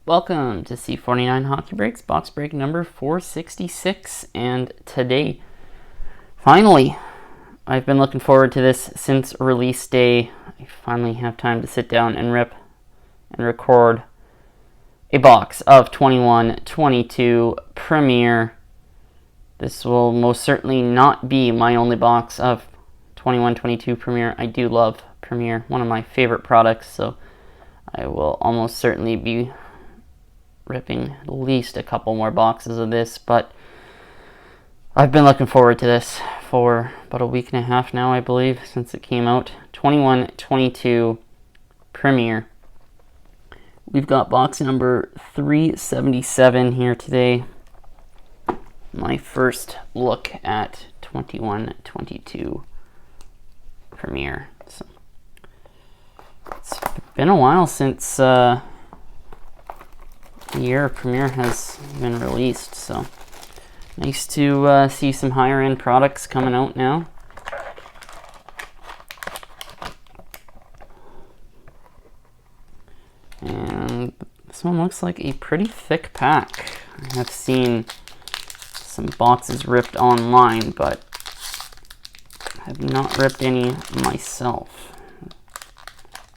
Welcome to C49HockeyBreaks box break number 466, and today, finally, I've been looking forward to this since release day. I finally have time to sit down and rip and record a box of 21-22 Premier. This will most certainly not be my only box of 21-22 Premier. I do love Premier, one of my favorite products, so I will almost certainly be ripping at least a couple more boxes of this, but I've been looking forward to this for about a week and a half now, I believe, since it came out. 21-22 Premier. We've got box number 377 here today. My first look at 21-22 Premier. So it's been a while since the year Premier has been released, so nice to see some higher end products coming out now. And this one looks like a pretty thick pack. I have seen some boxes ripped online, but I have not ripped any myself.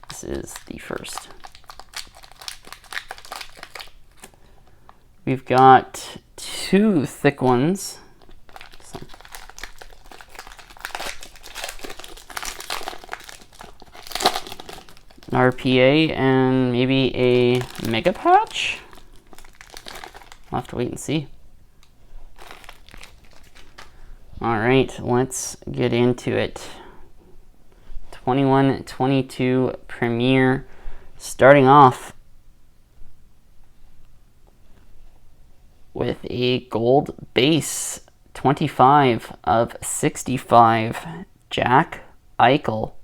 This is the first. We've got two thick ones. An RPA and maybe a mega patch. I'll have to wait and see. Alright, let's get into it. 21-22 Premier. Starting off with a gold base, 25 of 65, Jack Eichel.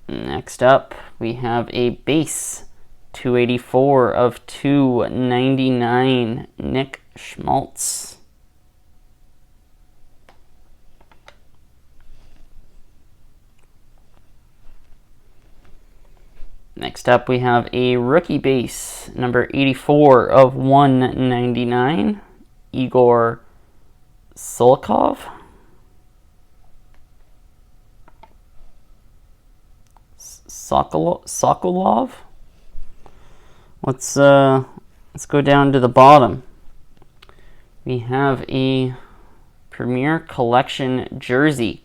Next up, we have a base, 284 of 299, Nick Schmaltz. Next up, we have a rookie base, number 84 of 199, Igor Sokolov. Sokolov. Let's go down to the bottom. We have a Premier Collection jersey,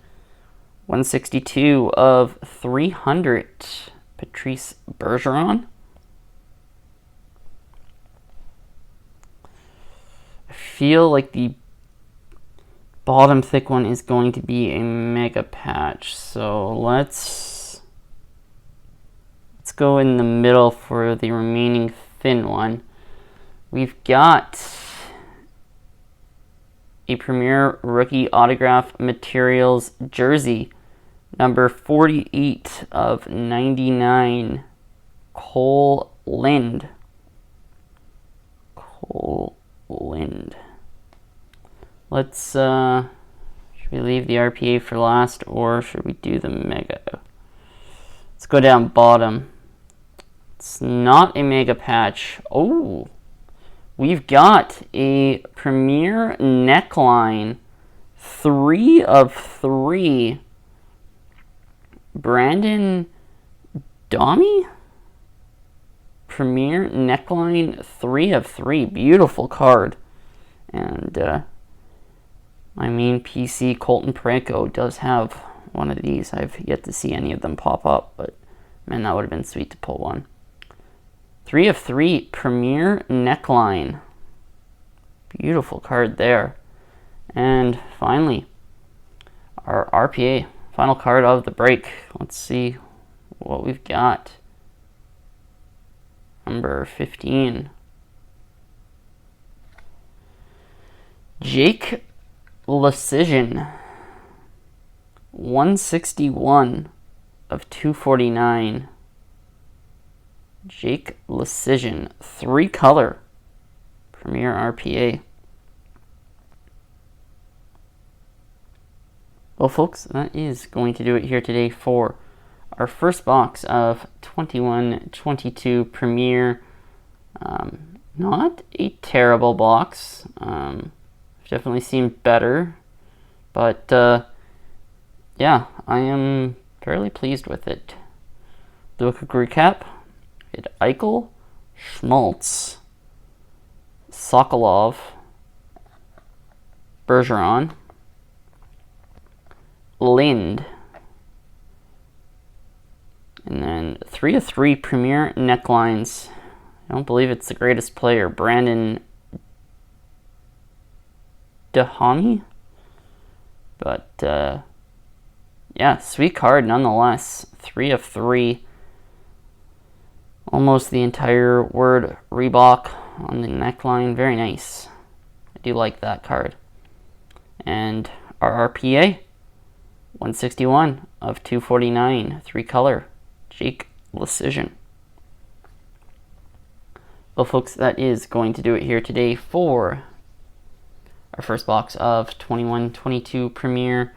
162 of 300. Patrice Bergeron. I feel like the bottom thick one is going to be a mega patch, so let's go in the middle for the remaining thin one. We've got a Premier Rookie Autograph Materials jersey, number 48 of 99, Cole Lind. Let's, should we leave the RPA for last, or should we do the mega? Let's go down bottom. It's not a mega patch. Oh, we've got a Premier neckline, 3 of 3. Brandon Domi? Premier neckline, 3 of 3. Beautiful card. And my main PC, Colton Parayko, does have one of these. I've yet to see any of them pop up, but man, that would have been sweet to pull one. 3 of 3, Premier neckline. Beautiful card there. And finally, our RPA. Final card of the break. Let's see what we've got. Number 15. Jake Leschyshyn. 161 of 249. Jake Leschyshyn. 3 color. Premier RPA. Well, folks, that is going to do it here today for our first box of 21-22 Premier. Not a terrible box. Definitely seemed better, but yeah, I am fairly pleased with it. Do a quick recap. We had Eichel, Schmaltz, Sokolov, Bergeron, Lind, and then 3 of 3 Premier necklines. I don't believe it's the greatest player, Brandon Dahami, but yeah, sweet card nonetheless. 3 of 3. Almost the entire word Reebok on the neckline. Very nice. I do like that card. And our RPA, 161 of 249, 3 color, Jake Lecision. Well, folks, that is going to do it here today for our first box of 21-22 Premier.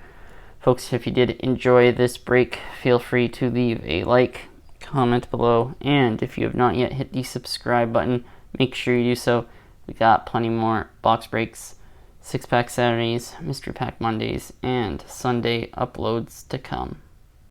Folks, if you did enjoy this break, feel free to leave a like, comment below, and if you have not yet hit the subscribe button, make sure you do so. We got plenty more box breaks, 6-pack Saturdays, mystery pack Mondays, and Sunday uploads to come.